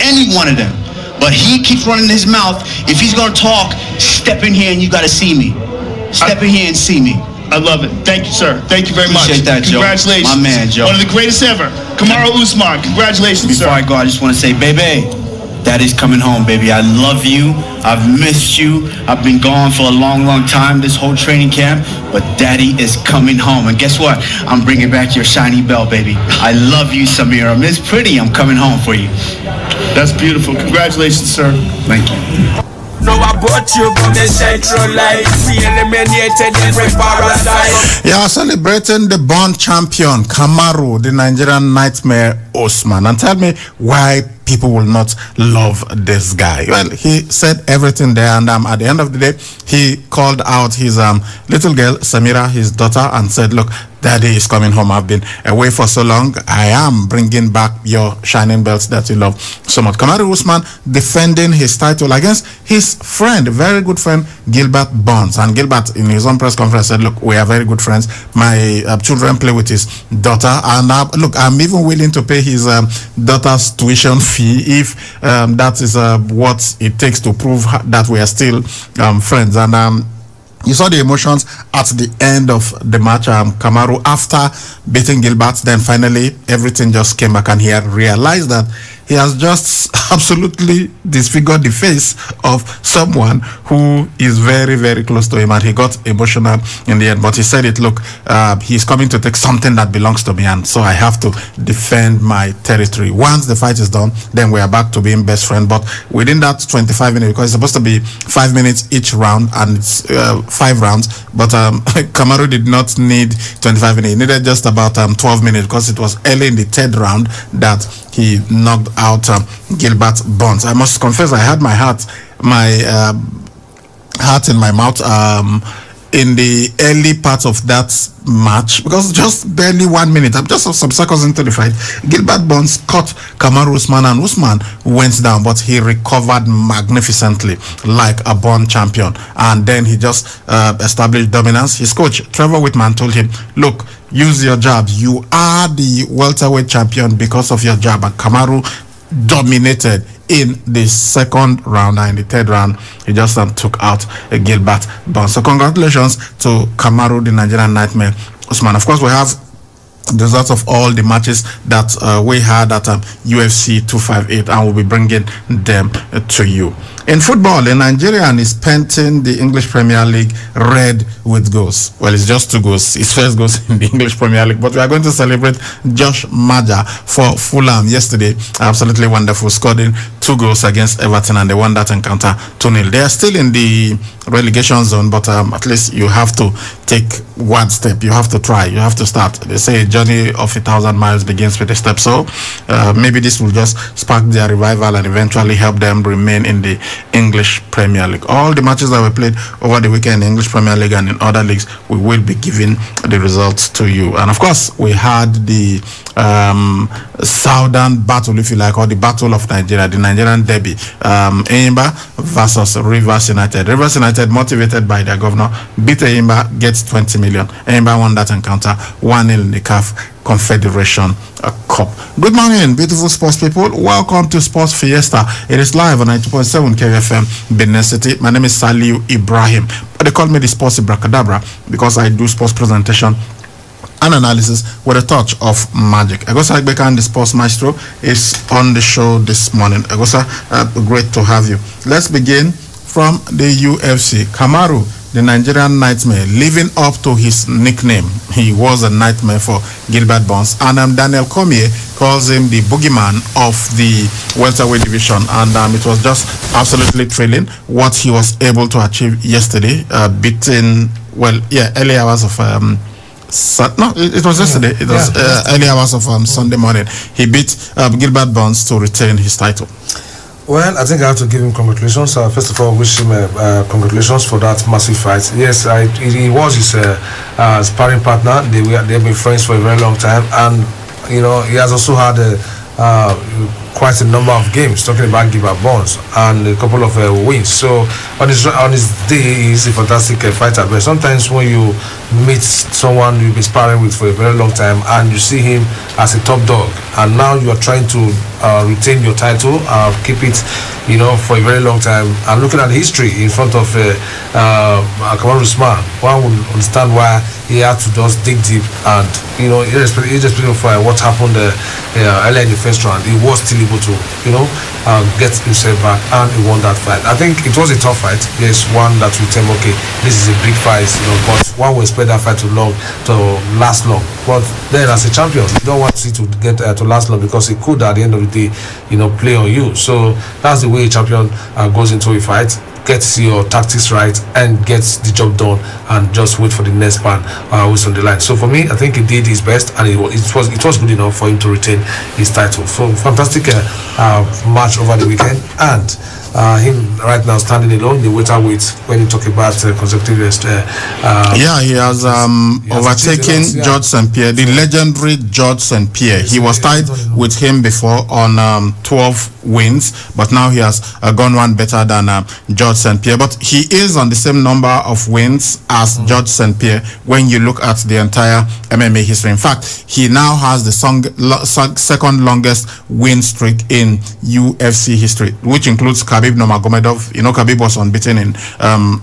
any one of them. But he keeps running his mouth. If he's going to talk, step in here and you got to see me. Step in here and see me. I love it. Thank you, sir. Thank you very much. Appreciate that, Joe. Congratulations. My man, Joe. One of the greatest ever. Kamaru Usman. Congratulations, Before sir. I go, I just want to say, baby, Daddy's coming home, baby. I love you. I've missed you. I've been gone for a long, long time, this whole training camp. But Daddy is coming home. And guess what? I'm bringing back your shiny belt, baby. I love you, Samira. Miss Pretty, I'm coming home for you. That's beautiful. Congratulations, sir. Thank you. No, I brought you from the central light. We eliminated every parasite. Yeah, celebrating the born champion, Kamaru, the Nigerian Nightmare Usman. And tell me why people will not love this guy. Well, he said everything there, and at the end of the day, he called out his little girl, Samira, his daughter, and said, look, Daddy is coming home. I've been away for so long. I am bringing back your shining belts that you love so much. Kamaru Usman defending his title against his friend, very good friend, Gilbert Burns. And Gilbert, in his own press conference, said, look, we are very good friends. My children play with his daughter. And look, I'm even willing to pay his daughter's tuition fee if that is what it takes to prove that we are still friends. And you saw the emotions at the end of the match. Kamaru, after beating Gilbert, then finally everything just came back and he had realized that he has just absolutely disfigured the face of someone who is very, very close to him, and he got emotional in the end. But he said it, look, he's coming to take something that belongs to me, and so I have to defend my territory. Once the fight is done, then we are back to being best friends. But within that 25 minutes, because it's supposed to be 5 minutes each round, and it's 5 rounds, but Kamaru did not need 25 minutes. He needed just about 12 minutes because it was early in the 3rd round that he knocked out Gilbert Burns. I must confess, I had my heart in my mouth in the early part of that match, because just barely 1 minute, I'm just some seconds into the fight, Gilbert Burns caught Kamaru Usman and Usman went down, but he recovered magnificently like a born champion, and then he just established dominance. His coach Trevor Whitman told him, look, use your jab. You are the welterweight champion because of your jab. And Kamaru dominated in the 2nd round, and in the 3rd round he just took out Gilbert Burns. So congratulations to Kamaru, the Nigerian Nightmare Usman. Of course, we have the results of all the matches that we had at UFC 258, and we'll be bringing them to you. In football, a Nigerian is painting the English Premier League red with goals. Well, it's just 2 goals. His first goals in the English Premier League. But we are going to celebrate Josh Maja for Fulham yesterday. Absolutely wonderful. Scored in 2 goals against Everton, and they won that encounter 2-0. They are still in the relegation zone, but at least you have to take one step. You have to try. You have to start. They say a journey of 1,000 miles begins with a step. So maybe this will just spark their revival and eventually help them remain in the English Premier League. All the matches that were played over the weekend in the English Premier League and in other leagues, we will be giving the results to you. And of course, we had the Southern Battle, if you like, or the Battle of Nigeria, the Nigerian Derby, Enyimba versus Rivers United. Rivers United, motivated by their governor, beat Enyimba, gets 20 million. Enyimba won that encounter 1-0 in the CAF Confederation Cup. Good morning, beautiful sports people. Welcome to Sports Fiesta. It is live on 90.7 KFM, Benin City. My name is Saliu Ibrahim, but they call me the Sports Ibracadabra because I do sports presentation and analysis with a touch of magic. Egosa Agbekan, the sports maestro, is on the show this morning. Egosa, great to have you. Let's begin from the UFC. Kamaru, the Nigerian Nightmare, living up to his nickname. He was a nightmare for Gilbert Burns, and Daniel Cormier calls him the boogeyman of the welterweight division, and it was just absolutely thrilling what he was able to achieve yesterday, beating, well, yeah, early hours of no, it was yesterday. It was early hours of Sunday morning. He beat Gilbert Burns to retain his title. Well, I think I have to give him congratulations. First of all, wish him congratulations for that massive fight. Yes, he was his sparring partner. They've been friends for a very long time, and you know he has also had quite a number of games, talking about Gilbert Burns, and a couple of wins. So on his day, he's a fantastic fighter. But sometimes when you meet someone you've been sparring with for a very long time, and you see him as a top dog, and now you are trying to retain your title, keep it, for a very long time. And looking at the history in front of Kamaru Usman, one would understand why he had to just dig deep and, irrespective of what happened earlier in the first round, he was still able to, get himself back, and he won that fight. I think it was a tough fight. Yes, one that we tell, okay, this is a big fight, but one will expect that fight to last long. But then, as a champion, you don't want it to get to last long, because it could, at the end of the day, play on you. So that's the way a champion goes into a fight. Get your tactics right and get the job done, and just wait for the next man who's on the line. So for me, I think he did his best, and it was good enough for him to retain his title. So fantastic match over the weekend, and him right now standing alone, the welterweight, when you talk about consecutive he has overtaken George St. Pierre, the legendary George St. Pierre. He was tied with him before on 12 wins, but now he has gone one better than George St. Pierre. But he is on the same number of wins as George St. Pierre when you look at the entire MMA history. In fact, he now has the second longest win streak in UFC history, which includes Khabib Nurmagomedov. Khabib was unbeaten in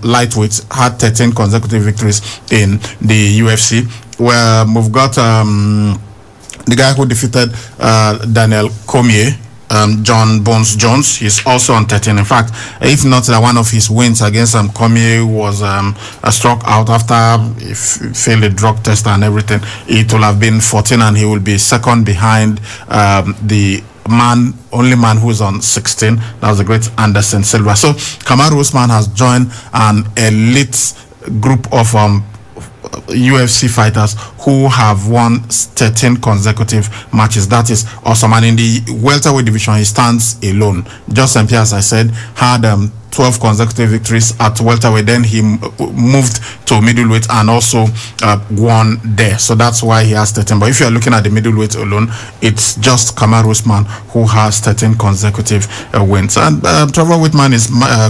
lightweight, had 13 consecutive victories in the UFC. Where we've got the guy who defeated Daniel Cormier, John Bones Jones. He's also on 13. In fact, if not one of his wins against Cormier was struck out after he failed a drug test and everything, it will have been 14, and he will be second behind the only man who's on 16. That was the great Anderson Silva. So Kamaru Usman has joined an elite group of UFC fighters who have won 13 consecutive matches. That is awesome. And in the welterweight division, he stands alone. George St. Pierre, as I said, had 12 consecutive victories at welterweight. Then he moved to middleweight and also won there. So that's why he has 13. But if you're looking at the middleweight alone, it's just Kamaru Usman who has 13 consecutive wins. And Trevor Whitman, his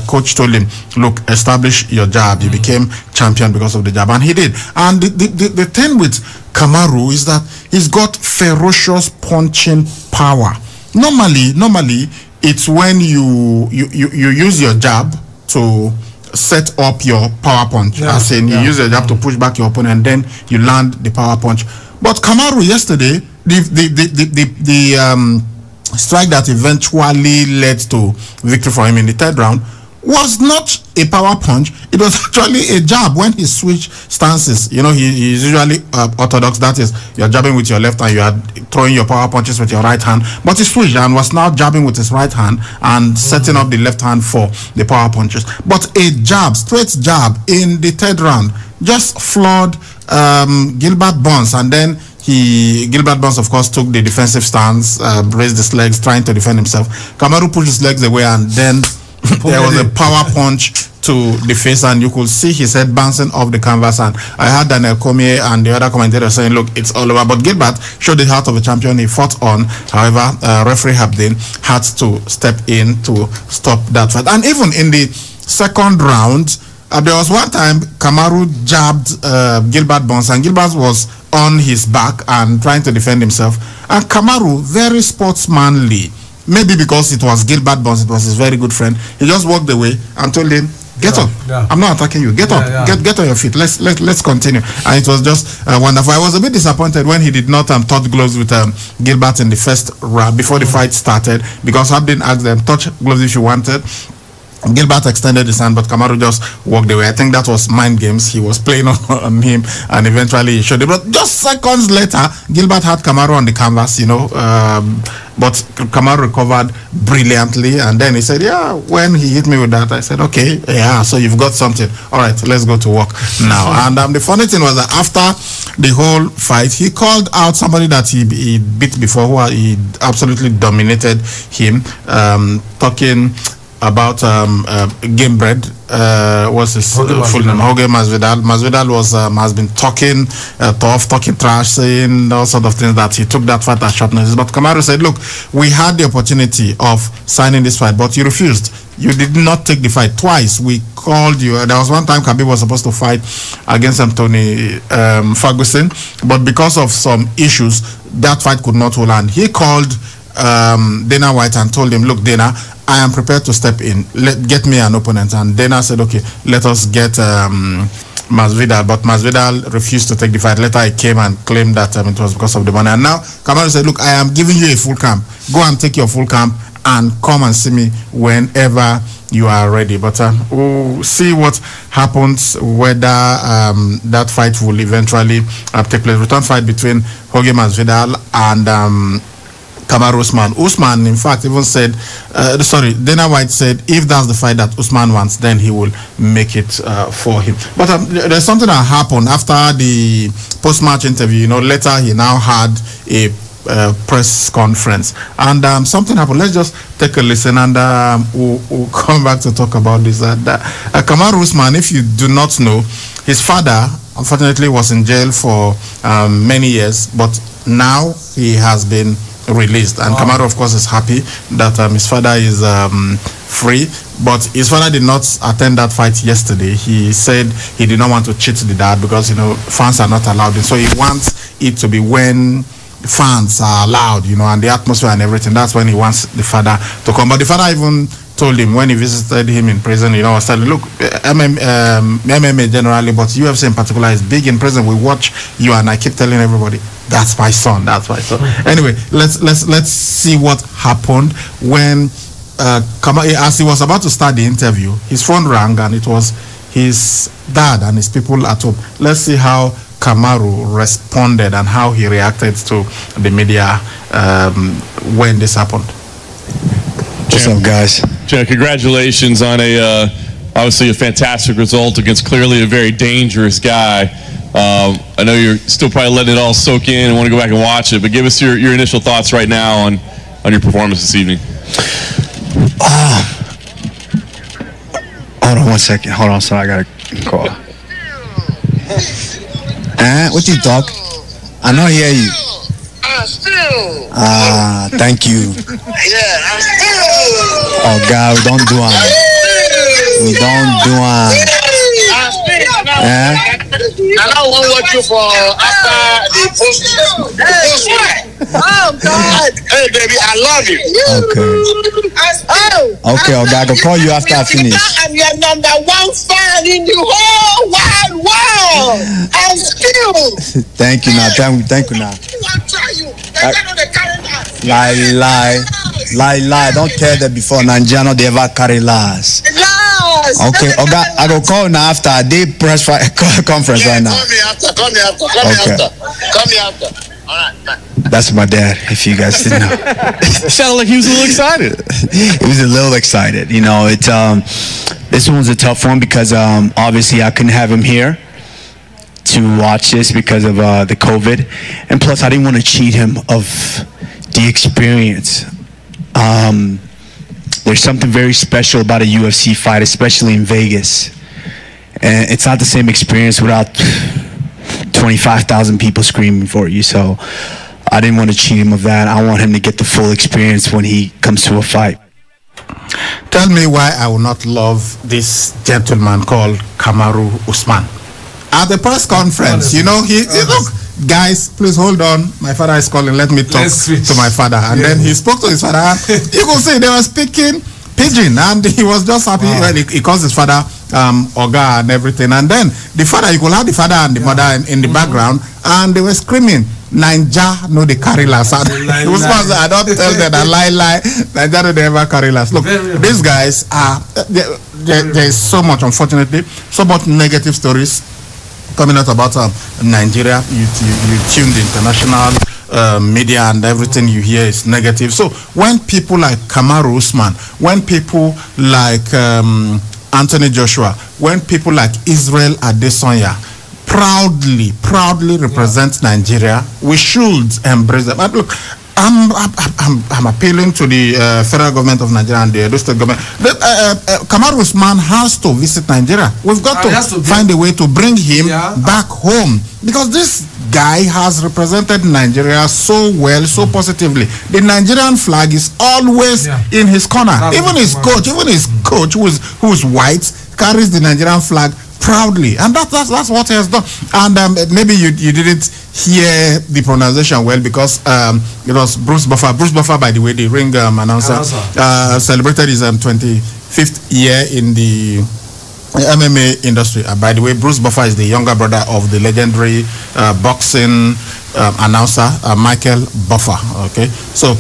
coach, told him, look, establish your jab. You became champion because of the jab. And he did. And the thing with Kamaru is that he's got ferocious punching power. Normally, it's when you use your jab to set up your power punch. As in, you use your jab to push back your opponent, and then you land the power punch. But Kamaru yesterday, the strike that eventually led to victory for him in the third round was not a power punch. It was actually a jab. When he switched stances, he's usually orthodox. That is, you're jabbing with your left hand, you are throwing your power punches with your right hand. But he switched and was now jabbing with his right hand and setting up the left hand for the power punches. But a jab, straight jab in the third round, just floored Gilbert Burns, and then Gilbert Burns, of course, took the defensive stance, raised his legs, trying to defend himself. Kamaru pushed his legs away, and then there was a power punch to the face, and you could see his head bouncing off the canvas. And I heard Daniel Cormier and the other commentator saying, look, it's all over. But Gilbert showed the heart of a champion. He fought on. However, referee Habdin had to step in to stop that fight. And even in the second round, there was one time Kamaru jabbed Gilbert Burns, and Gilbert was on his back and trying to defend himself. And Kamaru, very sportsmanly, maybe because it was Gilbert Burns, it was his very good friend, he just walked away and told him, get up. I'm not attacking you. Get up. Get on your feet. Let's continue. And it was just wonderful. I was a bit disappointed when he did not touch gloves with Gilbert in the first round before the fight started, because Abdin asked them, touch gloves if you wanted. Gilbert extended his hand, but Kamaru just walked away. I think that was mind games. He was playing on him, and eventually he showed it. But just seconds later, Gilbert had Kamaru on the canvas, but Kamaru recovered brilliantly, and then he said, yeah, when he hit me with that, I said, okay, yeah, so you've got something. All right, let's go to work now. And the funny thing was that after the whole fight, he called out somebody that he beat before, who he absolutely dominated him, talking about Gamebred, what's his full name? Jorge Masvidal. Masvidal has been talking tough, talking trash, saying all sort of things, that he took that fight at short notice. But Kamaru said, look, we had the opportunity of signing this fight, but you refused. You did not take the fight. Twice we called you. There was one time Khabib was supposed to fight against Anthony Ferguson, but because of some issues, that fight could not hold on. He called Dana White and told him, look, Dana, I am prepared to step in. Get me an opponent. And Dana said, okay, let us get Masvidal. But Masvidal refused to take the fight. Later, he came and claimed that it was because of the money. And now, Kamaru said, look, I am giving you a full camp. Go and take your full camp and come and see me whenever you are ready. But we'll see what happens, whether that fight will eventually take place. Return fight between Jorge Masvidal and Kamaru Usman. Usman, in fact, even said, Dana White said, if that's the fight that Usman wants, then he will make it for him. But there's something that happened after the post-match interview. Later he now had a press conference, and something happened. Let's just take a listen, and we'll come back to talk about this. Kamaru Usman, if you do not know, his father unfortunately was in jail for many years, but now he has been released, and Kamaru, of course, is happy that his father is free. But his father did not attend that fight yesterday. He said he did not want to cheat the dad because fans are not allowed, so he wants it to be when fans are allowed, and the atmosphere and everything. That's when he wants the father to come. But the father even told him when he visited him in prison, was telling, look, MMA generally, but UFC in particular is big in prison. We watch you, and I keep telling everybody, that's my son, that's my son. Anyway, let's see what happened when as he was about to start the interview, his phone rang, and it was his dad and his people at home. Let's see how Kamaru responded and how he reacted to the media when this happened. What's up, guys? Jack, congratulations on obviously a fantastic result against clearly a very dangerous guy. I know you're still probably letting it all soak in and want to go back and watch it, but give us your initial thoughts right now on your performance this evening. Hold on 1 second. Hold on, son. I got a call. What you talk? I know hear you. Still. Thank you. Yeah, I'm still. Oh God, we don't do it. We don't do it. I don't want what you for after the post. Oh God. Hey baby, I love you. Okay, okay, I can call you after I finish. I'm your #1 fan in the whole wide world. I'm still. Thank you now. Thank you now. Lie. Don't tell them before Nigeriano they ever carry lies. Okay, I go call now after a day press conference right now. Call me after. All right, bye. That's my dad, if you guys didn't know. It sounded like he was a little excited. He was a little excited. This one was a tough one because obviously I couldn't have him here to watch this because of the COVID, and plus I didn't want to cheat him of the experience. There's something very special about a UFC fight, especially in Vegas, and it's not the same experience without 25,000 people screaming for you. So I didn't want to cheat him of that. I want him to get the full experience when he comes to a fight. Tell me why I will not love this gentleman called Kamaru Usman. At the press conference, he look, guys, please hold on. My father is calling. Let me talk to my father. And then he spoke to his father. You could see they were speaking pidgin, and he was just happy when he calls his father Oga and everything. And then the father, you could have the father and the mother in the background, and they were screaming, Naija no they carry last. I don't tell them that lie. Naija no they ever carry last. Look, these guys are there is so much, unfortunately, so much negative stories coming out about Nigeria. You tune the international media, and everything you hear is negative. So when people like Kamaru Usman, when people like Anthony Joshua, when people like Israel Adesanya proudly represent Nigeria, we should embrace them. But look, I'm appealing to the federal government of Nigeria and the state government. Kamaru Usman has to visit Nigeria. We've got to find a way to bring him back home, because this guy has represented Nigeria so well, so positively. The Nigerian flag is always in his corner. Even his coach, who is white, carries the Nigerian flag proudly, and that's what he has done. And maybe you didn't hear the pronunciation well because it was Bruce Buffer. Bruce Buffer, by the way, the ring announcer, celebrated his 25th year in the MMA industry. By the way, Bruce Buffer is the younger brother of the legendary boxing announcer Michael Buffer. Okay, so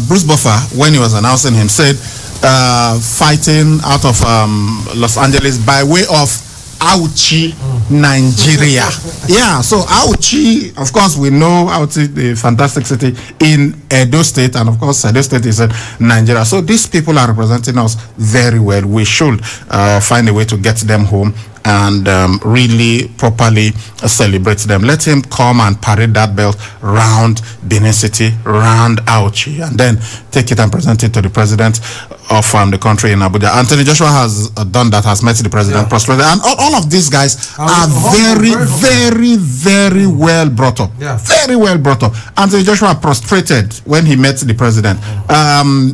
Bruce Buffer, when he was announcing him, said fighting out of Los Angeles by way of Auchi, Nigeria. Yeah, so Auchi, of course, we know Auchi, the fantastic city in Edo State, and of course, Edo State is in Nigeria. So these people are representing us very well. We should find a way to get them home and really properly celebrate them. Let him come and parade that belt round Benin City, round Auchi, and then take it and present it to the president of the country in Abuja. Anthony Joshua has done that, has met the president, prostrated, and all of these guys are very well brought up. Very well brought up. Anthony Joshua prostrated when he met the president.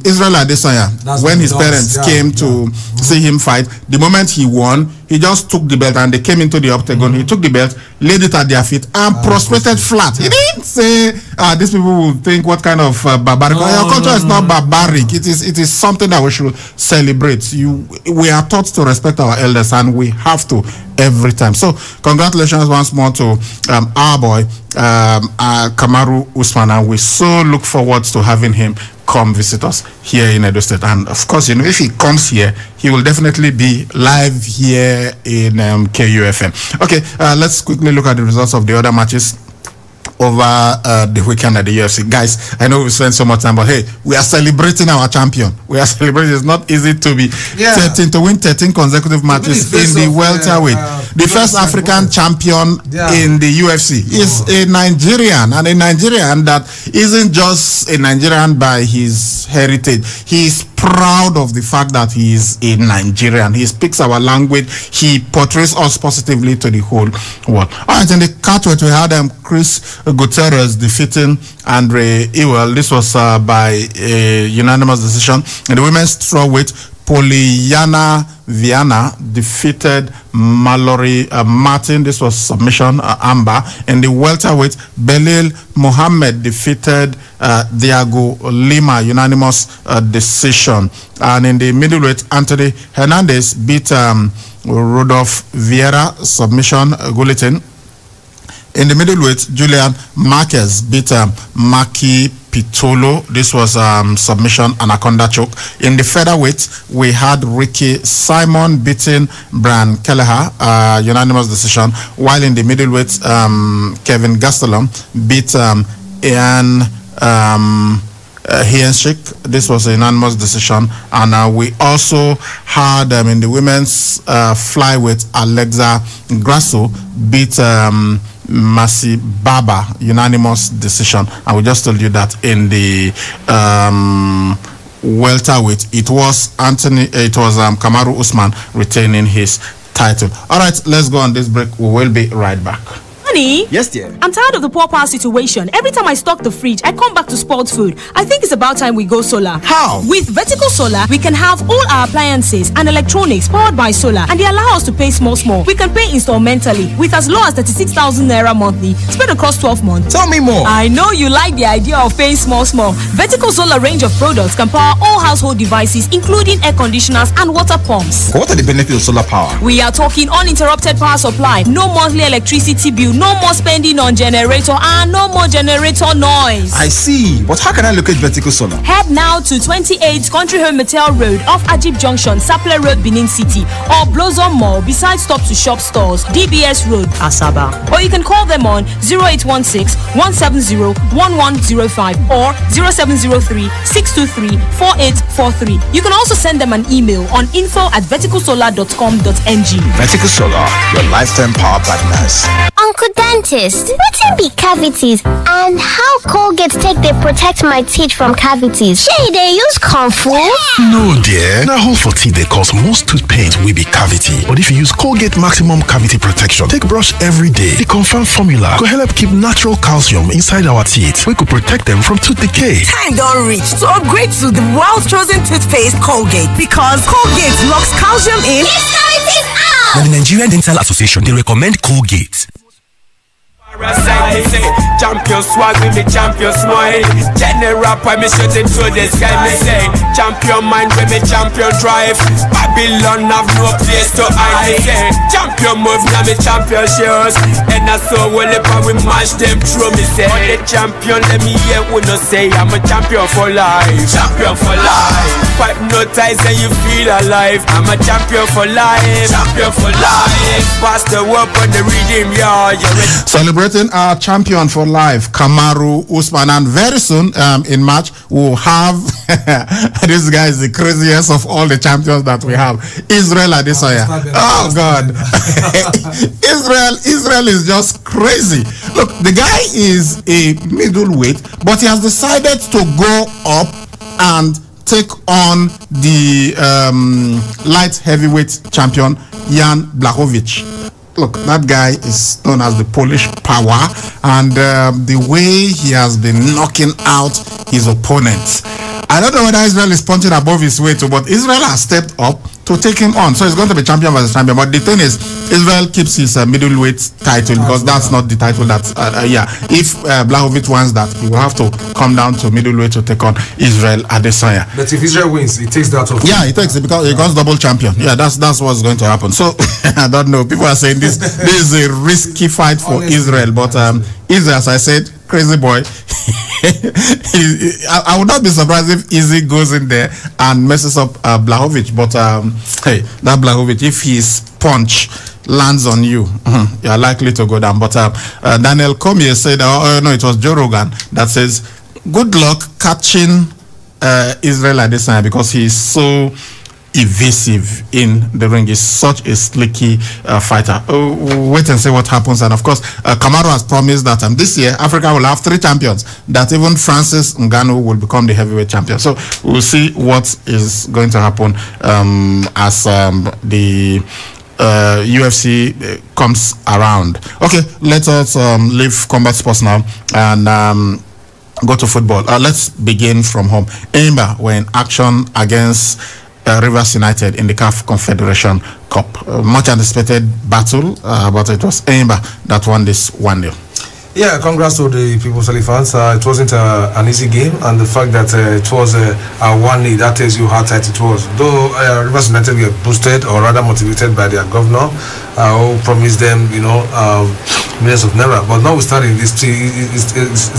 Israel Adesanya, when his parents came to see him fight, the moment he won, he just took the belt and they came into the octagon. He took the belt, laid it at their feet, and prostrated flat. He didn't say these people will think what kind of barbaric. Your culture is not barbaric. It is something that we should celebrate. We are taught to respect our elders, and we have to every time. So congratulations once more to our boy Kamaru Usman, and we so look forward to having him come visit us here in Edo State. And of course, if he comes here, he will definitely be live here in KUFM. Okay, let's quickly look at the results of the other matches over the weekend at the UFC. Guys, I know we spent so much time, but hey, we are celebrating our champion. We are celebrating. It's not easy to be 13 to win 13 consecutive matches in the welterweight. The first African champion in the UFC is a Nigerian, and a Nigerian that isn't just a Nigerian by his heritage. He's proud of the fact that he is a Nigerian. He speaks our language. He portrays us positively to the whole world. All right, in the catchweight, we had Chris Gutierrez defeating Andre Ewell. This was by a unanimous decision. In the women's strawweight, Polyana Viana defeated Mallory Martin. This was submission, Amber. In the welterweight, Belil Mohammed defeated Diego Lima, unanimous decision. And in the middleweight, Anthony Hernandez beat Rodolfo Vieira, submission, Guillotine. In the middleweight, Julian Marquez beat Maki Pitolo. This was submission, Anaconda choke. In the featherweight, we had Ricky Simon beating Brian Kelleher, unanimous decision. While in the middleweight, Kevin Gastelum beat Ian Hienschik. This was a unanimous decision. And we also had in the women's flyweight, Alexa Grasso beat Masi Baba, unanimous decision. And we just told you that in the welterweight, it was Kamaru Usman retaining his title. All right, let's go on this break. We will be right back. Honey? Yes, dear. I'm tired of the poor power situation. Every time I stock the fridge, I come back to spoiled food. I think it's about time we go solar. How? With Vertical Solar, we can have all our appliances and electronics powered by solar, and they allow us to pay small. We can pay installmentally with as low as 36,000 naira monthly, spread across 12 months. Tell me more. I know you like the idea of paying small. Vertical Solar range of products can power all household devices, including air conditioners and water pumps. What are the benefits of solar power? We are talking uninterrupted power supply, no monthly electricity bill, no more spending on generator, and no more generator noise. I see. But how can I locate Vertical Solar? Head now to 28 Country Home Metal Road off Ajib Junction, Sapele Road, Benin City, or Blossom Mall beside Stop to Shop stores, DBS Road, Asaba. Or you can call them on 0816-170-1105 or 0703-623-4843. You can also send them an email on info@verticalsolar.com.ng. Vertical Solar, your lifetime power partners. Uncle Dentist, what can be cavities and how Colgate take they protect my teeth from cavities? Shey they use Comfort? No dear, na hole for teeth they cause most tooth pain will be cavity. But if you use Colgate Maximum Cavity Protection, take brush every day. The confirmed formula could help keep natural calcium inside our teeth. We could protect them from tooth decay. Time don't reach to upgrade to the world's chosen toothpaste Colgate, because Colgate locks calcium in. Keeps cavities out! Now, the Nigerian Dental Association, they recommend Colgate. Parasite, say, champion swag with me, champion smile. General me shooting through the sky, me say, champion mind with me, champion drive. Babylon have no place to hide, me say, champion move now me, champion shows. And I saw well if we match them through, me say, the champion let me hear when I say, I'm a champion for life. Champion for life. Hypnotize and you feel alive. I'm a champion for life. Champion for life. Pass the word on the redeem, yeah. Celebrating our champion for life, Kamaru Usman, and very soon in March we'll have this guy is the craziest of all the champions that we have, Israel Adesanya. Oh God, Israel is just crazy. Look, the guy is a middleweight, but he has decided to go up and take on the light heavyweight champion Jan Blachowicz. Look, that guy is known as the Polish power, and the way he has been knocking out his opponents. I don't know whether Israel is punching above his weight, but Israel has stepped up to take him on. So it's going to be champion versus champion. But the thing is, Israel keeps his middleweight title because that's not the title that, if Blachowicz wants that, he will have to come down to middleweight to take on Israel Adesanya. But if Israel wins, he takes that off. Yeah, he takes it because he becomes double champion. Yeah, that's what's going to happen. So I don't know. People are saying this is a risky fight for Israel, but Israel, as I said, crazy boy. I would not be surprised if Izzy goes in there and messes up Blachowicz. But hey, that Blachowicz, if his punch lands on you, you are likely to go down. But Daniel Cormier said, no, it was Joe Rogan that says, good luck catching Israel Adesanya because he is so evasive in the ring. Is such a slicky fighter. Wait and see what happens. And of course, Kamaru has promised that this year Africa will have 3 champions, that even Francis Ngannou will become the heavyweight champion. So we'll see what is going to happen as the UFC comes around. Okay, let us leave combat sports now and go to football. Let's begin from home. Enyimba were in action against Rivers United in the CAF Confederation Cup. Much anticipated battle, but it was Enyimba that won this 1-0. Yeah, congrats to the People's Elephants. It wasn't an easy game, and the fact that it was a 1-0, that tells you how tight it was. Though Rivers United were boosted, or rather motivated by their governor, who promised them, millions of naira. But notwithstanding, it's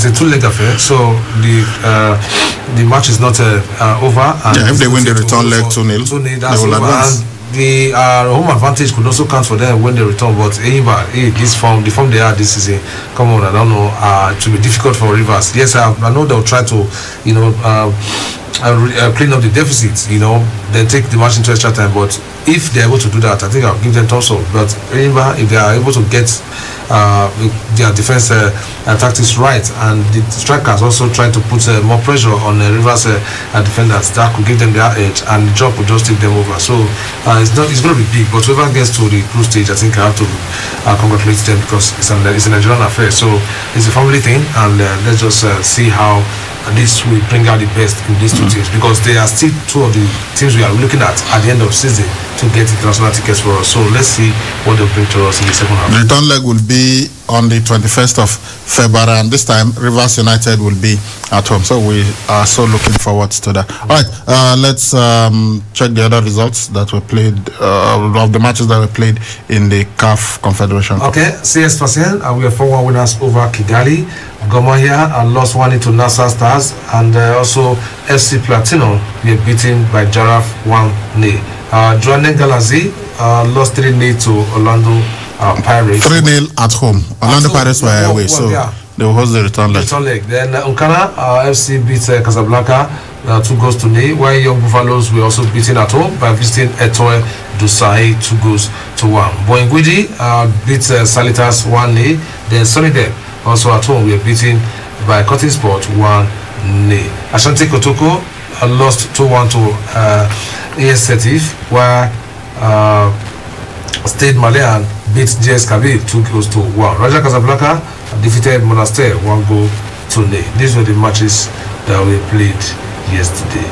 a 2-leg affair, so the match is not over. And if they win the return leg 2-0, they will advance. The home advantage could also count for them when they return, but the form they had this season, come on, I don't know, it will be difficult for Rivers. Yes, I know they'll try to, clean up the deficits, then take the match into extra time, but if they're able to do that, I think I'll give them thumbs up. But remember, if they are able to get their defense tactics right, and the strikers also try to put more pressure on Rivers defenders, that could give them their edge, and the job will just take them over. So it's going to be big, but whoever gets to the group stage, I think I have to congratulate them, because it's a Nigerian affair. So it's a family thing, and let's just see how this will bring out the best in these two teams, because they are still 2 of the teams we are looking at the end of the season to get international tickets for us. So let's see what they'll bring to us in the second half. The return leg will be on the 21st of February, and this time Rivers United will be at home. So we are so looking forward to that. All right, let's check the other results that were played, of the matches that were played in the CAF Confederation Cup. Okay, CS Fasien, we are 4-1 winners over Kigali. Gomahia lost 1-0 to Nassau Stars, and also FC Platinum were beaten by Jaraf 1-0. Joanne Galazi lost 3-0 to Orlando Pirates. 3-0 at home. Orlando Pirates were away, so they will host the return leg. Then Unkana FC beat Casablanca 2-0, while Young Buffaloes were also beaten at home by visiting Etoile du Sahel 2-1. Boingwidi beat Salitas 1-0. Then Solidem also at home, we are beaten by Cotton Sport 1-0. Ashanti Kotoko lost 2-1 to AS Setif, while Stade Malien beat JS Kabylie 2-1. Raja Casablanca defeated Monastir 1-0. These were the matches that we played yesterday.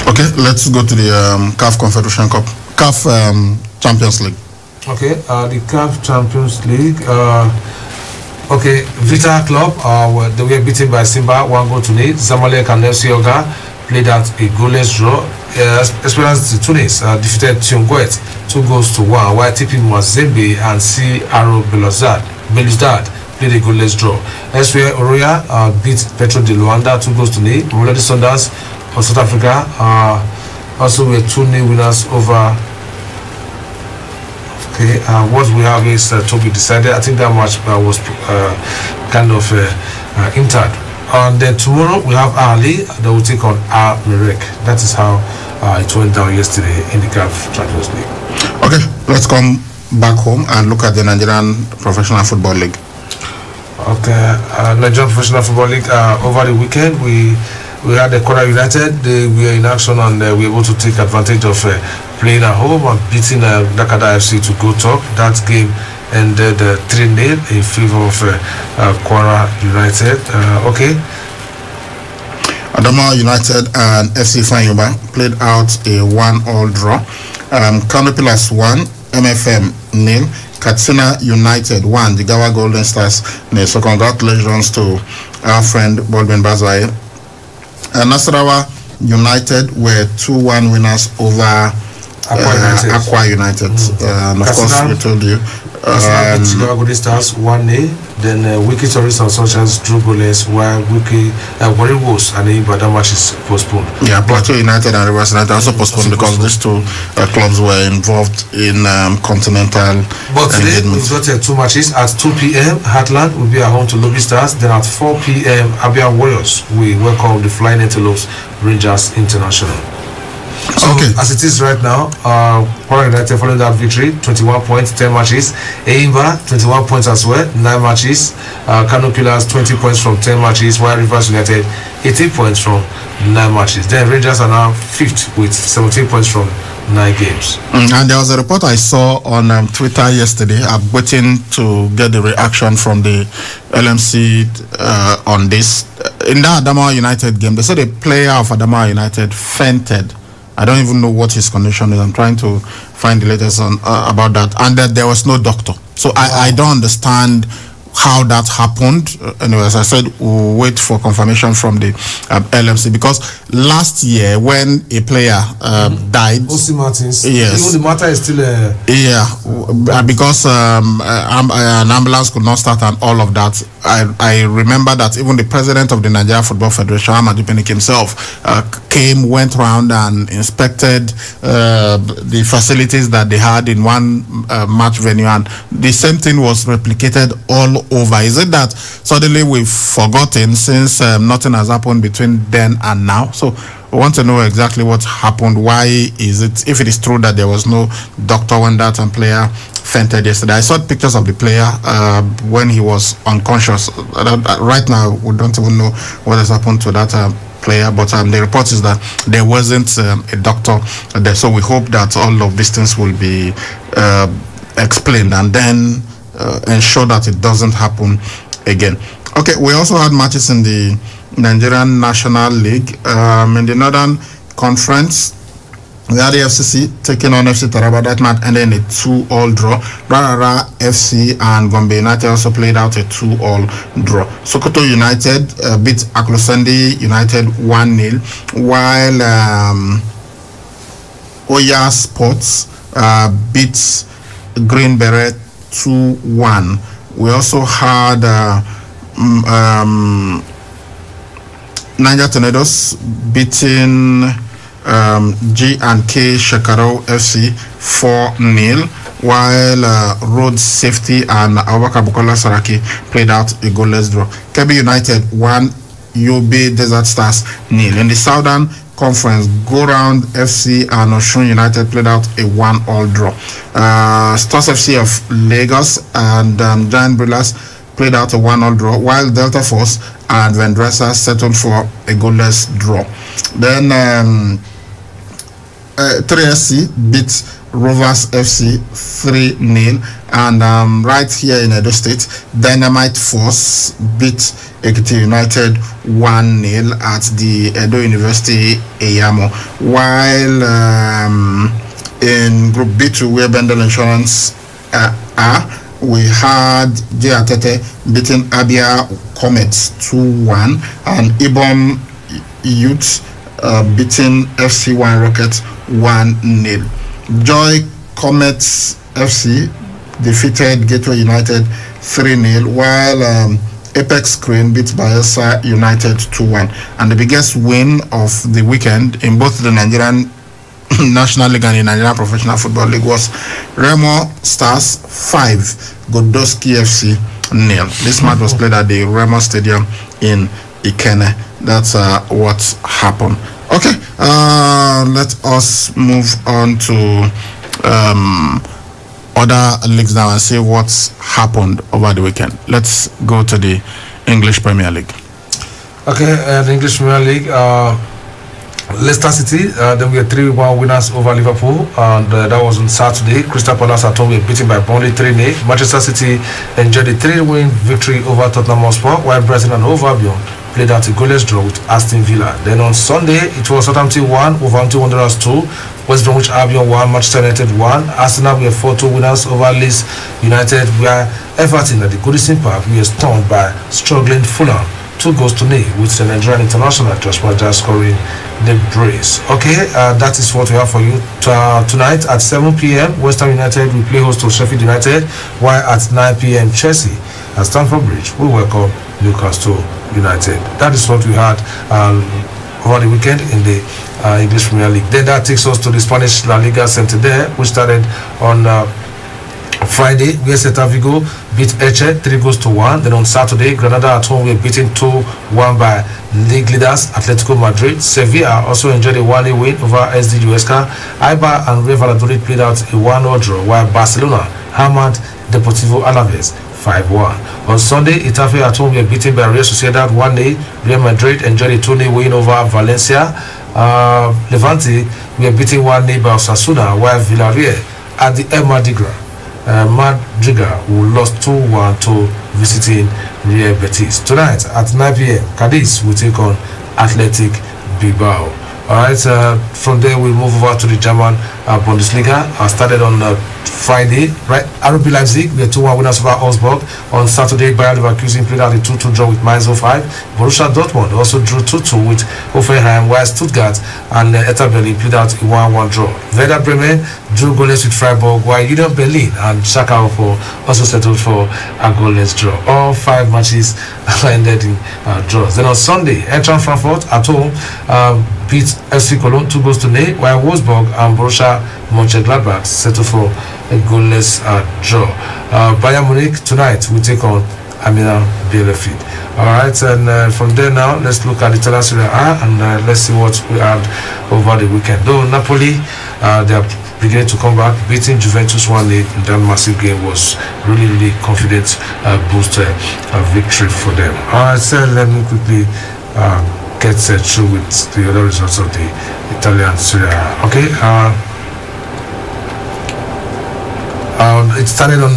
Okay, let's go to the CAF Confederation Cup, CAF Champions League. Okay, the CAF Champions League. Okay, Vita Club, they were beaten by Simba 1-0. Zamalek and FC Oga played out a goalless draw. Esperance de Tunis defeated Tiongoet 2-1, while TP Mwazembe and CRO Belouizdad played a goalless draw. Elsewhere, Oroya beat Petro de Luanda 2-0. Mamelodi Sundowns of South Africa also were 2-0 winners over. Okay, what we have is to be decided. I think that match was kind of entered. And then tomorrow we have Ali that will take on Merek. That is how it went down yesterday in the CAF Champions League. Okay, let's come back home and look at the Nigerian Professional Football League. Okay, Nigerian Professional Football League. Over the weekend, we had the Kwara United. They were in action and we were able to take advantage of playing at home and beating Dakada FC to go top. That game ended 3-0 in favor of Kwara United. Okay. Adamawa United and FC Fanyuba played out a 1-1 draw. Kano Pillars 1, MFM 0. Katsina United 1, the Jigawa Golden Stars 0. So congratulations to our friend Baldwin Bazai. Nasarawa United were 2-1 winners over Aqua United. And of course, we told you. Jigawa Golden Stars 1-0. Then Wiki Tourists and Sunshines drew goalless, while Wiki Warriors and Ibadan match is postponed. Yeah, Plateau United and Rivers United also postponed because these two clubs were involved in continental But today we've got 2 matches. At 2 p.m. Heartland will be at home to Lobby Stars. Then at 4 p.m. Abia Warriors we welcome the Flying Antelopes Rangers International. So okay. As it is right now, Kwara United following that victory, 21 points, 10 matches. Eimba, 21 points as well, 9 matches. Kano Pillars, 20 points from 10 matches, while Rivers United, 18 points from 9 matches. Then Rangers are now 5th with 17 points from 9 games. And there was a report I saw on Twitter yesterday. I'm waiting to get the reaction from the LMC on this. In that Adamawa United game, they said a player of Adamawa United fainted. I don't even know what his condition is. I'm trying to find the latest on about that, and that there was no doctor. So I don't understand how that happened. Anyway, as I said, we'll wait for confirmation from the LMC, because last year when a player died, Osi Martins, yes, even the matter is still because an ambulance could not start and all of that. I remember that even the president of the Nigeria Football Federation, Ahmadu Penik himself, went around and inspected the facilities that they had in one match venue, and the same thing was replicated all over. Is it that suddenly we've forgotten since nothing has happened between then and now? So we want to know exactly what happened. Why is it, if it is true that there was no doctor when that player fainted yesterday? I saw pictures of the player when he was unconscious. Right now we don't even know what has happened to that player, but the report is that there wasn't a doctor there. So we hope that all of these things will be explained and then ensure that it doesn't happen again. Okay, we also had matches in the Nigerian National League. In the Northern Conference, we had the FCC taking on FC Taraba. That match ended in a 2-2 draw. Rarara FC and Gombe United also played out a 2-2 draw. Sokoto United beat Aklosandi United 1-0, while Oya Sports beat Green Beret 2-1. We also had Niger Tornadoes beating G&K Shekarau FC 4-0, while Road Safety and Abubakar Bukola Saraki played out a goalless draw. Kebbi United 1, Yobe Desert Stars 0. In the Southern Conference, Go Round FC and Osun United played out a 1-1 draw. Stars FC of Lagos and Giant Brillers played out a 1-1 draw, while Delta Force and Vendresa settled for a goalless draw. Then 3SC beat Rovers FC 3-0, and right here in Edo State, Dynamite Force beat Ekiti United 1-0 at the Edo University Eyamo, while in Group B2, where Bendel Insurance we had J-Atete beating Abia Comets 2-1 and Ibom Youth beating FC1 Rockets 1-0. Joy Comets FC defeated Gateway United 3-0, while Apex Crane beat Bayelsa United 2-1. And the biggest win of the weekend in both the Nigerian National League and the Nigerian Professional Football League was Remo Stars 5, Godoski FC 0. This match was played at the Remo Stadium in Ikene. That's what happened. Okay, let us move on to other leagues now and see what's happened over the weekend. Let's go to the English Premier League. Okay, the English Premier League. Leicester City, then we had 3-1 winners over Liverpool, and that was on Saturday. Crystal Palace at home were beaten by Burnley 3-0. Manchester City enjoyed a 3-win victory over Tottenham Hotspur, while Brighton and Hove Albion played out a goalless draw with Aston Villa. Then on Sunday, it was Southampton 1, Wolverhampton Wanderers 2, West Bromwich Albion 1, Manchester United 1. Arsenal were 4-2 winners over Leeds United, where Everton at the Goodison Park were stunned by struggling Fulham 2-0 with the Nigerian international Joshua Jar scoring the brace. Okay, that is what we have for you tonight at 7 p.m. West Ham United will play host to Sheffield United, while at 9 p.m. Chelsea at Stamford Bridge will welcome Newcastle United. That is what we had over the weekend in the English Premier League. Then that takes us to the Spanish La Liga Santander, which started on Friday, where Celta Vigo beat Elche 3-1. Then on Saturday, Granada at home were beaten 2-1 by league leaders Atletico Madrid. Sevilla also enjoyed a 1-0 win over SD Huesca. Eibar and Real Valladolid played out a 1-0 draw, while Barcelona hammered Deportivo Alaves 5-1. On Sunday, Itafe at home were beaten by Real Sociedad 1-0. Real Madrid enjoyed a 2-0 win over Valencia. Levante were beaten 1-0 by Osasuna, while Villarreal at the El Madrigal Madrigal who lost 2-1 to visiting Real Betis. Tonight at 9 p.m. Cadiz will take on Athletic Bilbao. Alright, from there we'll move over to the German Bundesliga. Started on Friday, right? RB Leipzig, the 2-1 winners over Augsburg. On Saturday, Bayer Leverkusen played out a 2-2 draw with Mainz 05. Borussia Dortmund also drew 2-2 with Hoffenheim, while Stuttgart and Hertha Berlin played out a 1-1 draw. Werder Bremen drew goalless with Freiburg, while Union Berlin and Schalke also settled for a goalless draw. All 5 matches ended in draws. Then on Sunday, Eintracht Frankfurt at home beat FC Cologne 2-0, while Wolfsburg and Borussia Mönchengladbach settled for a goalless draw. Bayern Munich tonight will take on Arminia Bielefeld. Alright, and from there now, let's look at the Italian Serie A and let's see what we had over the weekend. Though Napoli, they are beginning to come back, beating Juventus 1-0 in that massive game was really confident boost victory for them. Alright, so let me quickly get through with the other results of the Italian Serie A. Okay, it started on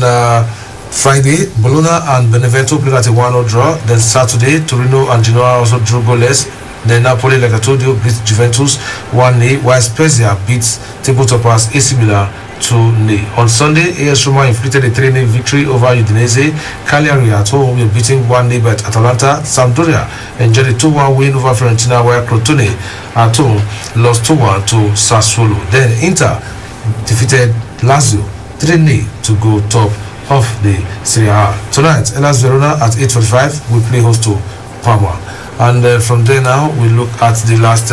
Friday. Bologna and Benevento played at a 1-0 draw. Then Saturday, Torino and Genoa also drew goalless. Then Napoli, like I told you, beat Juventus 1-0, while Spezia beats table toppers AC Milan 2-0. On Sunday, AS Roma inflicted a 3-0 victory over Udinese. Cagliari at home were beating 1-0 by Atalanta. Sampdoria enjoyed a 2-1 win over Fiorentina, while Crotone at home lost 2-1 to Sassuolo. Then Inter defeated Lazio 3-0 to go top of the Serie A. Tonight, Hellas Verona at 8:45 will play host to Parma. And from there now, we look at the last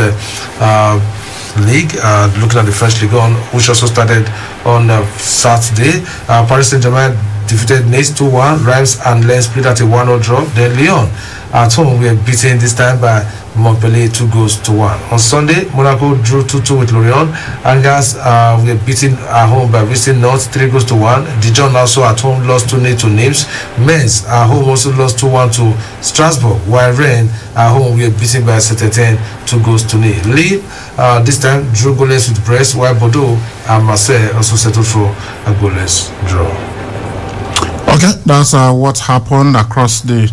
league, looking at the French Ligue 1, which also started on Saturday. Paris Saint-Germain defeated Nice 2-1. Reims and Lens played at a 1-0 draw. Then Lyon at home we are beaten this time by Montpellier 2-1. On Sunday, Monaco drew 2-2 with Lorient. Angers we are beaten at home by Vistin North 3-1. Dijon also at home lost 2-0 to Nimes. Metz at home also lost 2-1 to Strasbourg, while Rennes at home we are beaten by Saint-Etienne 2-0. Lille this time drew goalless with Brest, while Bordeaux and Marseille also settled for a goalless draw. Okay, that's what happened across the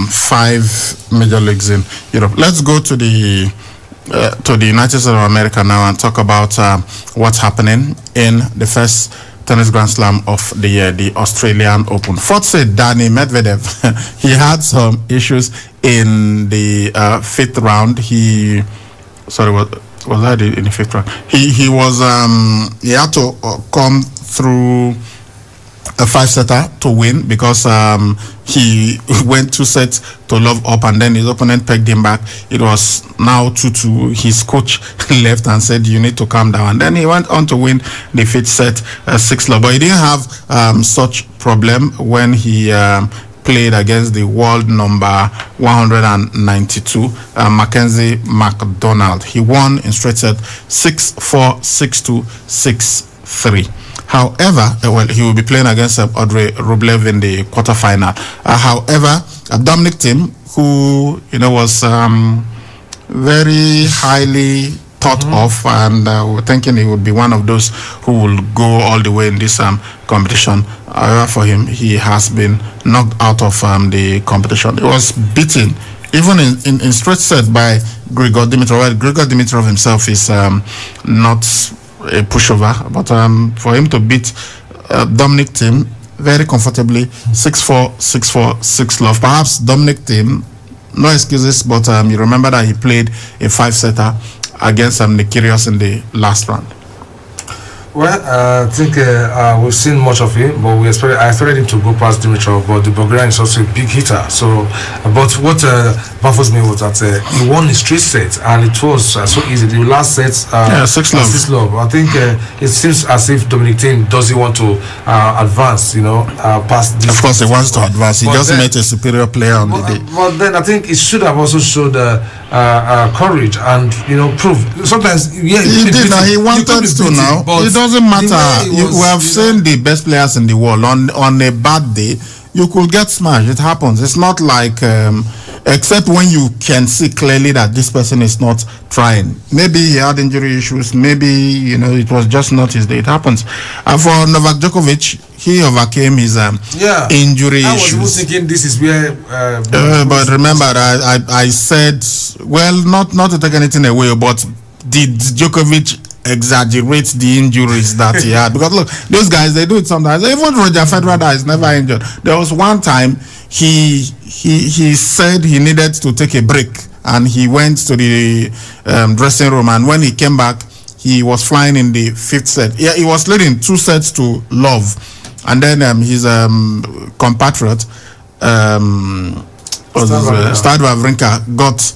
5 major leagues in Europe. Let's go to the United States of America now and talk about what's happening in the first tennis Grand Slam of the year, the Australian Open. Fourth set, Dani Medvedev. He had some issues in the fifth round. Was that in the fifth round? He had to come through a 5-setter to win because he went 2 sets to love up, and then his opponent pegged him back. It was now 2-2. His coach left and said, "You need to calm down." And then he went on to win the 5th set 6-love. But he didn't have such problem when he played against the world number 192, Mackenzie McDonald. He won in straight set 6-4, 6-2, 6-3. However, he will be playing against Andrei Rublev in the quarterfinal. However, Dominic Thiem, who was very highly thought of, and we're thinking he would be one of those who will go all the way in this competition. However, for him, he has been knocked out of the competition. He was beaten even in straight set by Grigor Dimitrov. Grigor Dimitrov himself is not a pushover, but for him to beat Dominic Thiem very comfortably 6-4, 6-4, 6-love. Perhaps Dominic Thiem, no excuses, but you remember that he played a 5-setter against Nick Kyrgios in the last round. Well, I think we've seen much of him, but I expected him to go past Dimitrov, but the Bulgarian is also a big hitter. So, but what baffles me was that he won his straight set, and it was so easy. The last set, 6-love. I think it seems as if Dominic Thiem doesn't want to advance, past this. Of course, he wants to advance. He just met a superior player on the day. But then I think it should have also showed courage and prove. Sometimes, yeah, he did. He wanted to now. It doesn't matter. We have seen the best players in the world. On a bad day, you could get smashed. It happens. It's not like, except when you can see clearly that this person is not trying. Maybe he had injury issues. Maybe it was just not his day. It happens. For Novak Djokovic, he overcame his injury issues. I was thinking this is where. But remember, I said, well, not to take anything away, but did Djokovic exaggerate the injuries that he had? Because look, those guys, they do it sometimes. Even Roger Federer is never injured. There was one time he said he needed to take a break, and he went to the dressing room, and when he came back, he was flying in the 5th set. Yeah, he was leading 2 sets to love, and then his compatriot Stan Wawrinka got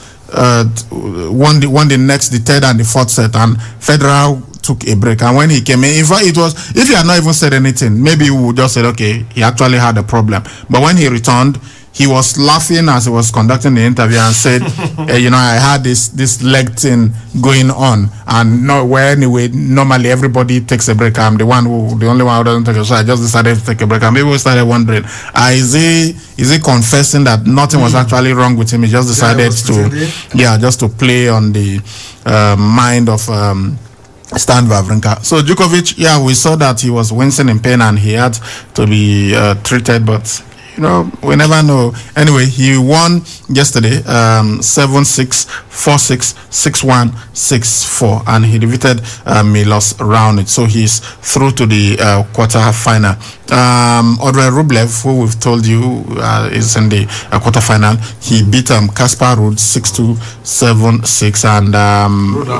won the next, the 3rd and the 4th set, and Federer took a break. And when he came in fact, it was, if he had not even said anything, maybe we would just say, okay, he actually had a problem. But when he returned, he was laughing as he was conducting the interview and said, I had this leg thing going on, and anyway, normally everybody takes a break. I'm the only one who doesn't take a break. So I just decided to take a break, and people started wondering, is he confessing that nothing was actually wrong with him? He just decided to play on the mind of Stan Wawrinka. So Djokovic, we saw that he was wincing in pain and he had to be treated, but we never know. Anyway, he won yesterday 7-6, 4-6, 6-1, 6-4, and he defeated Milos Raonic. So he's through to the quarter-final. Andrei Rublev, who we've told you is in the quarter-final, he beat Kaspar Ruud 6-2, 7-6, and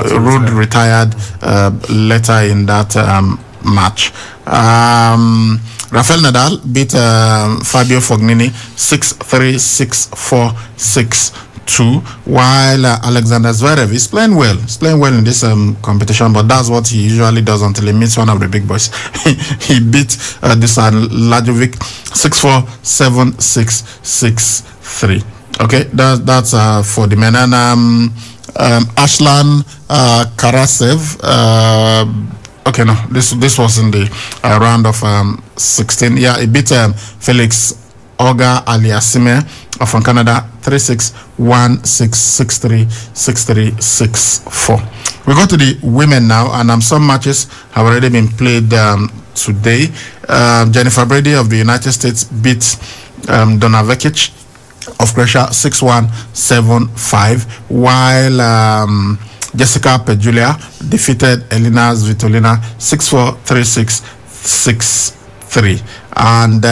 Ruud retired later in that match. Rafael Nadal beat Fabio Fognini 6-3, 6-4, 6-2, while Alexander Zverev is playing well. He's playing well in this competition, but that's what he usually does until he meets one of the big boys. He beat Dusan Lajovic 6-4, 7-6, 6-3. Okay, that's for the men. And Aslan Karasev. Okay, no, this was in the round of 16. Yeah, he beat Felix Auger-Aliassime from Canada 3-6, 1-6, 6-3, 6-3, 6-4. We go to the women now, and some matches have already been played today. Jennifer Brady of the United States beat Donna Vekic of Croatia 6-1, 7-5, while Jessica Pegula defeated Elina Svitolina 6-4, 3-6, 6-3. And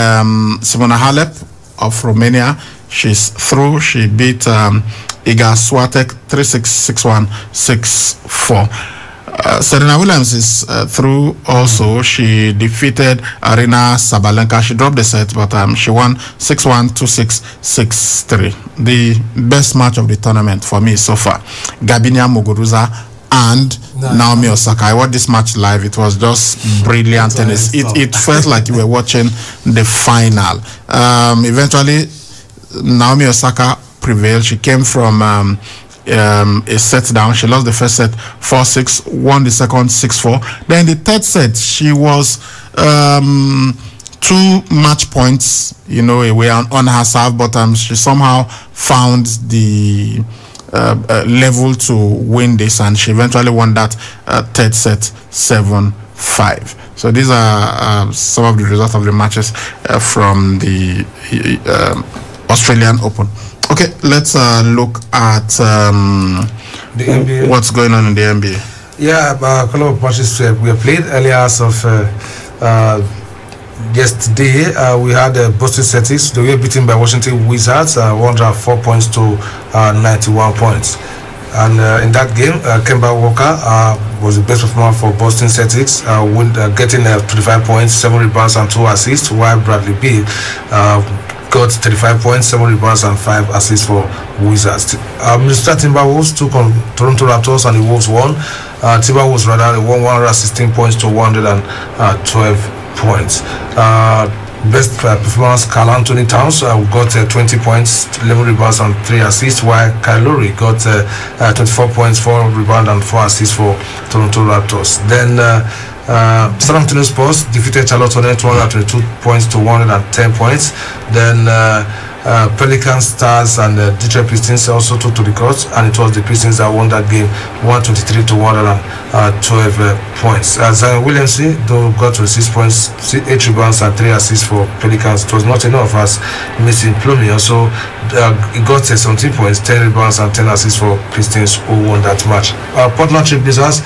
Simona Halep of Romania, she's through. She beat Iga Swiatek 3-6, 6-1, 6-4. Serena Williams is through also. She defeated Aryna Sabalenka. She dropped the set, but she won 6-1, 2-6, 6-3. The best match of the tournament for me so far. Gabinia Muguruza and Naomi Osaka. I watched this match live. It was just brilliant tennis. It felt like you were watching the final. Eventually, Naomi Osaka prevailed. She came from a set down. She lost the first set 4-6, won the second 6-4. Then the third set, she was 2 match points, away on her serve, but she somehow found the level to win this, and she eventually won that third set 7-5. So these are some of the results of the matches from the Australian Open. Okay, let's look at the NBA. What's going on in the NBA. Yeah, a couple of matches we have played earlier as of yesterday. We had Boston Celtics. They were beaten by Washington Wizards, 104 points to 91 points. And in that game, Kemba Walker was the best performer for Boston Celtics, getting 25 points, 7 rebounds, and 2 assists, while Bradley Beal got 35 points, 7 rebounds, and 5 assists for Wizards. Minnesota Timberwolves took on Toronto Raptors, and the Wolves won. Timberwolves rather won 116 points to 112 points. Best performance, Karl Anthony Towns got 20 points, 11 rebounds, and 3 assists, while Kyle Lowry got 24 points, 4 rebounds, and 4 assists for Toronto Raptors. Then San Antonio Spurs defeated Charlotte Hornets 222 points to 110 points. Then Pelicans, Stars, and Detroit Pistons also took to the court, and it was the Pistons that won that game 123 to 112 points. Zion Williamson though got 26 points, 8 rebounds, and 3 assists for Pelicans. It was not enough, as Mason Plumlee also he got 17 points, 10 rebounds, and 10 assists for Pistons, who won that match. Portland Trail Blazers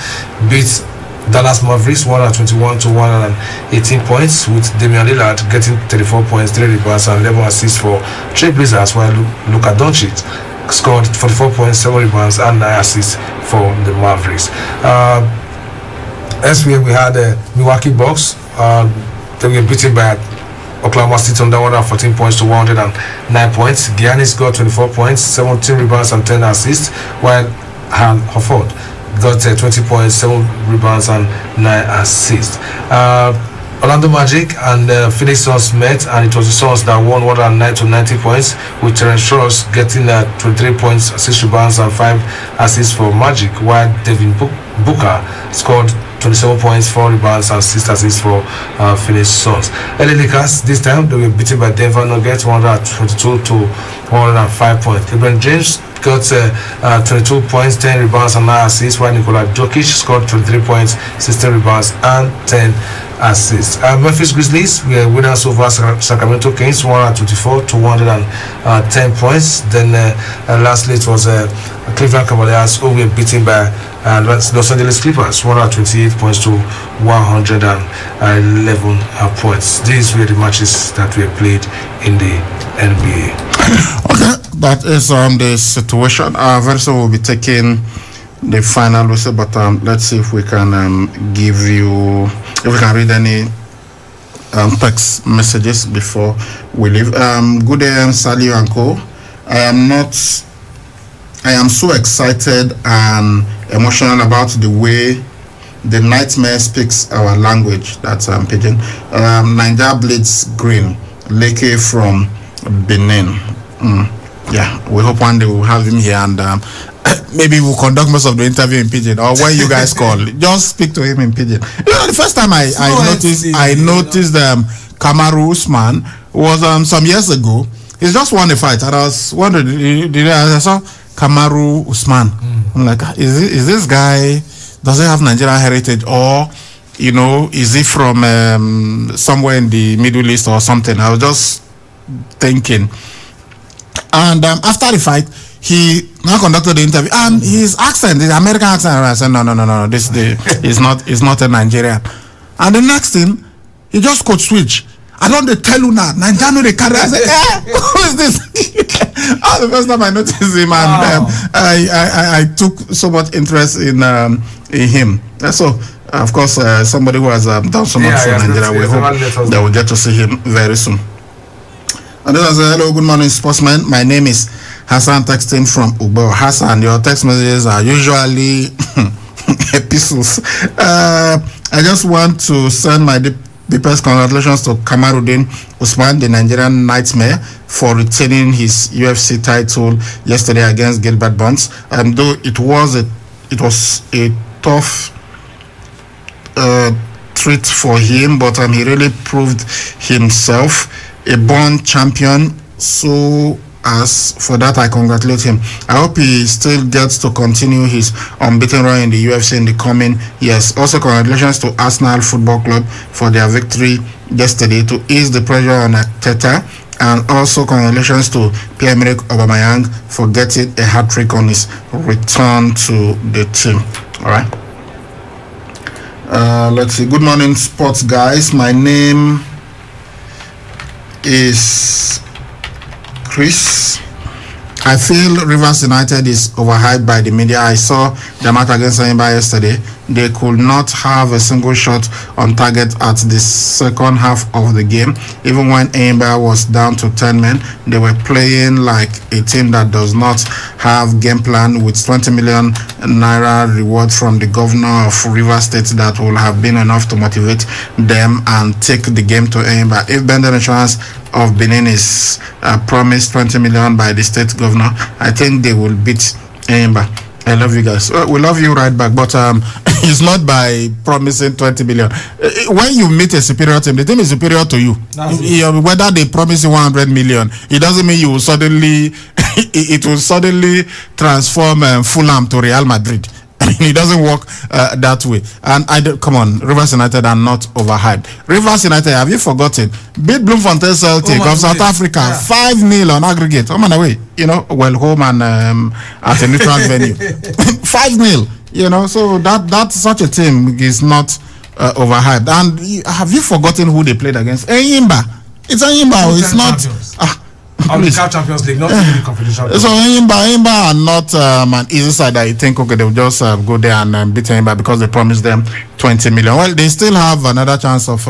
beat Dallas Mavericks 121 to 118 points, with Damian Lillard getting 34 points, 3 rebounds, and 11 assists for Trail Blazers, while Luka Doncic scored 44 points, 7 rebounds, and 9 assists for the Mavericks. Elsewhere, we had Milwaukee Bucks. They were beaten by Oklahoma City under 114 points to 109 points. Giannis got 24 points, 17 rebounds, and 10 assists, while Han Horford got 20 points, 7 rebounds, and 9 assists. Orlando Magic and Phoenix Suns met, and it was the Suns that won 109 to 90 points, with Terrence Ross getting 23 points, 6 rebounds, and 5 assists for Magic, while Devin Booker scored 27 points, 4 rebounds, and 6 assists for Phoenix Suns. LA Lakers, this time they were beaten by Denver Nuggets 122 to 105 points. LeBron James got 22 points, 10 rebounds, and 9 assists, while Nikola Jokic scored 23 points, 16 rebounds, and 10 assists. Memphis Grizzlies were winners over Sacramento Kings 124 to 110 points. Then lastly it was Cleveland Cavaliers, who were beaten by Los Angeles Clippers 128 points to 111 points. These were the matches that were played in the NBA. Okay, that is the situation. Very soon we'll be taking the final whistle, but let's see if we can give you, if we can read any text messages before we leave. Good day, Sally and Co. I am so excited and emotional about the way the Nightmare speaks our language. That's Pidgin. Niger Blades Green, Leke from Benin. Yeah, we hope one day we'll have him here, and maybe we'll conduct most of the interview in Pidgin, or when you guys call, just speak to him in Pidgin. You know, the first time I noticed Kamaru Usman was some years ago. He's just won a fight, and I was wondering, I saw Kamaru Usman. I'm like, is this guy, does he have Nigerian heritage, or is he from somewhere in the Middle East or something? I was just thinking. And after the fight, he now conducted the interview, and his accent, his American accent, I said, no, this is not a Nigerian. And the next thing, He just could switch. I don't tell you now. Nigerian they carry. I say, who is this? The first time I noticed him, and I took so much interest in him. So, of course, somebody who has done so much for Nigeria, we hope that we'll get to see him very soon. And then I say, hello, good morning, sportsman. My name is Hassan, texting from Uber. Hassan, your text messages are usually epistles. I just want to send my deepest congratulations to Kamaruddin Usman, the Nigerian Nightmare, for retaining his UFC title yesterday against Gilbert Burns. Though it was a tough treat for him, but he really proved himself a born champion. So as for that, I congratulate him. I hope he still gets to continue his unbeaten run in the UFC in the coming years. Also, congratulations to Arsenal Football Club for their victory yesterday to ease the pressure on Arteta, and also congratulations to Pierre-Emerick Aubameyang for getting a hat-trick on his return to the team. All right. Let's see. Good morning, sports guys. My name is Chris. I feel Rivers United is overhyped by the media. I saw the match against Enyimba yesterday. They could not have a single shot on target at the second half of the game. Even when Enyimba was down to 10 men, they were playing like a team that does not have game plan, with 20 million naira reward from the governor of Rivers State that will have been enough to motivate them and take the game to Enyimba. If Bender Insurance of Benin is promised 20 million by the state governor, I think they will beat Enyimba. I love you guys. We love you right back, but it's not by promising 20 million. When you meet a superior team, the team is superior to you. Whether they promise you 100 million, it doesn't mean you will suddenly it will suddenly transform Fulham to Real Madrid. It doesn't work that way. And come on, Rivers United are not overhyped. Rivers United, have you forgotten? Beat Bloemfontein Celtic of South Africa 5-0 on aggregate. Home and away, home and at a neutral venue. 5-0, so that such a team is not overhyped. And have you forgotten who they played against? Enyimba. It's Enyimba. It's not. On the CAF Champions League, not really competition. So Enyimba are not an easy side that you think, okay, they'll just go there and beat Enyimba because they promised them 20 million. Well, they still have another chance of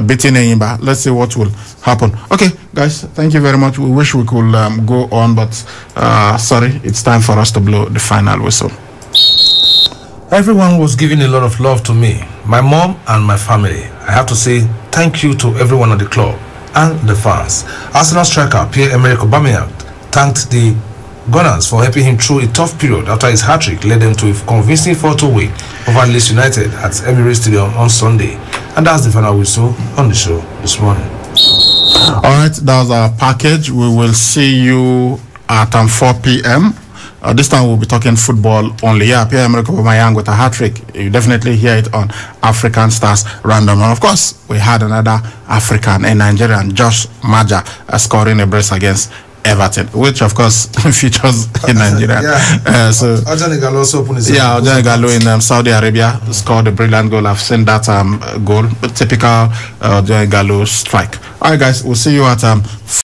beating Enyimba. Let's see what will happen. Okay, guys, thank you very much. We wish we could go on, but sorry, it's time for us to blow the final whistle. Everyone was giving a lot of love to me, my mom and my family. I have to say thank you to everyone at the club and the fans. Arsenal striker Pierre-Emerick Aubameyang thanked the Gunners for helping him through a tough period after his hat-trick led them to a convincing 4-2 win over Leeds United at Emirates Stadium on Sunday. And that's the final whistle on the show this morning. All right, that was our package. We will see you at 4 p.m. This time we'll be talking football only. Yeah, Pierre-Emerick Aubameyang with a hat-trick. You definitely hear it on African Stars Random. And of course, we had another African, a Nigerian, Josh Maja, scoring a brace against Everton, which of course features in Nigeria. So Ojani Gallo also opened his Ojani Gallo in Saudi Arabia scored a brilliant goal. I've seen that goal, typical Ojani Gallo strike. All right, guys, we'll see you at